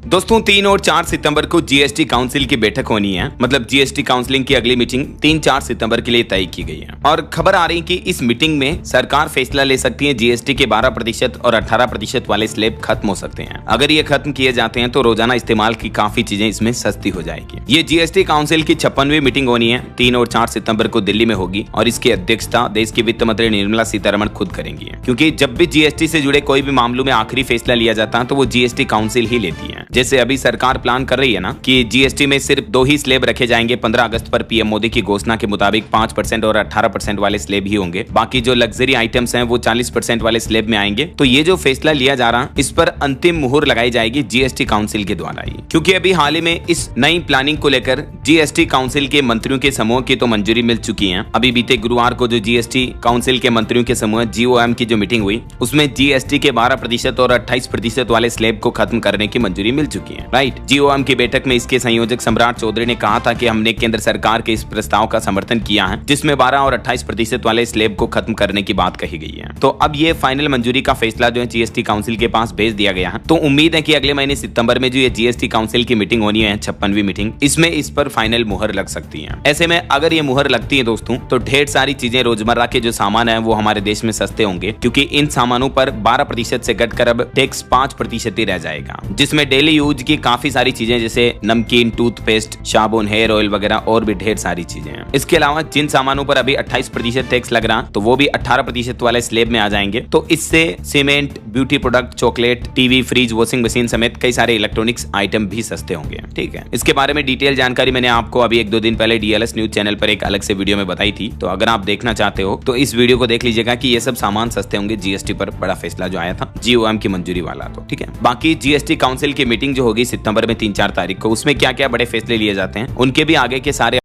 दोस्तों 3 और 4 सितंबर को जीएसटी काउंसिल की बैठक होनी है। मतलब जीएसटी काउंसिलिंग की अगली मीटिंग 3-4 सितंबर के लिए तय की गई है और खबर आ रही है कि इस मीटिंग में सरकार फैसला ले सकती है जीएसटी के 12% और 18% वाले स्लैब खत्म हो सकते हैं। अगर ये खत्म किए जाते हैं तो रोजाना इस्तेमाल की काफी चीजें इसमें सस्ती हो जाएगी। ये जीएसटी काउंसिल की 56वीं मीटिंग होनी है, 3 और 4 सितंबर को दिल्ली में होगी और इसकी अध्यक्षता देश की वित्त मंत्री निर्मला सीतारमण खुद करेंगी। क्योंकि जब भी जीएसटी से जुड़े कोई भी मामलों में आखिरी फैसला लिया जाता है तो वो जीएसटी काउंसिल ही लेती है। जैसे अभी सरकार प्लान कर रही है ना कि जीएसटी में सिर्फ 2 ही स्लैब रखे जाएंगे। 15 अगस्त पर पीएम मोदी की घोषणा के मुताबिक 5% और 18% वाले स्लैब ही होंगे। बाकी जो लग्जरी आइटम्स हैं वो 40% वाले स्लैब में आएंगे। तो ये जो फैसला लिया जा रहा है इस पर अंतिम मुहर लगाई जाएगी जीएसटी काउंसिल के द्वारा ही। क्योंकि अभी हाल ही में इस नई प्लानिंग को लेकर जीएसटी काउंसिल के मंत्रियों के समूह की तो मंजूरी मिल चुकी है। अभी बीते गुरुवार को जो जीएसटी काउंसिल के मंत्रियों के समूह जीओएम की जो मीटिंग हुई उसमें जीएसटी के 12% और 28% वाले स्लैब को खत्म करने की मंजूरी मिल चुकी है। राइट, जीओएम की बैठक में इसके संयोजक सम्राट चौधरी ने कहा था कि हमने केंद्र सरकार के इस प्रस्ताव का समर्थन किया है जिसमें 12 और 28% वाले स्लैब को खत्म करने की बात कही गई है। तो अब ये फाइनल मंजूरी का फैसला जो है जीएसटी काउंसिल के पास भेज दिया गया है। तो उम्मीद है कि अगले महीने सितंबर में जो ये जीएसटी काउंसिल की मीटिंग होनी है 56वीं मीटिंग, इसमें इस पर फाइनल मुहर लग सकती है। ऐसे में अगर ये मुहर लगती है दोस्तों तो ढेर सारी चीजें, रोजमर्रा के जो सामान है वो हमारे देश में सस्ते होंगे। क्योंकि इन सामानों पर 12% से घटकर अब टैक्स 5% ही रह जाएगा, जिसमें डेली यूज की काफी सारी चीजें जैसे नमकीन, टूथपेस्ट, साबुन, हेयर ऑयल वगैरह और भी ढेर सारी चीजें हैं। इसके अलावा जिन सामानों पर अभी 28% टैक्स लग रहा तो वो भी 18% वाले स्लैब में आ जाएंगे। तो इससे cement, beauty product, chocolate, TV, fridge, washing machine समेत कई सारे इलेक्ट्रॉनिक्स आइटम भी सस्ते होंगे। ठीक है, इसके बारे में डिटेल जानकारी मैंने आपको अभी 1-2 दिन पहले डीएलएस न्यूज चैनल पर एक अलग से वीडियो में बताई थी। तो अगर आप देखना चाहते हो तो इस वीडियो को देख लीजिएगा कि ये सब सामान सस्ते होंगे। जीएसटी पर बड़ा फैसला जो आया था जीओएम की मंजूरी वाला। तो ठीक है, बाकी जीएसटी काउंसिल की मीटिंग जो होगी सितंबर में 3-4 तारीख को, उसमें क्या क्या बड़े फैसले लिए जाते हैं उनके भी आगे के सारे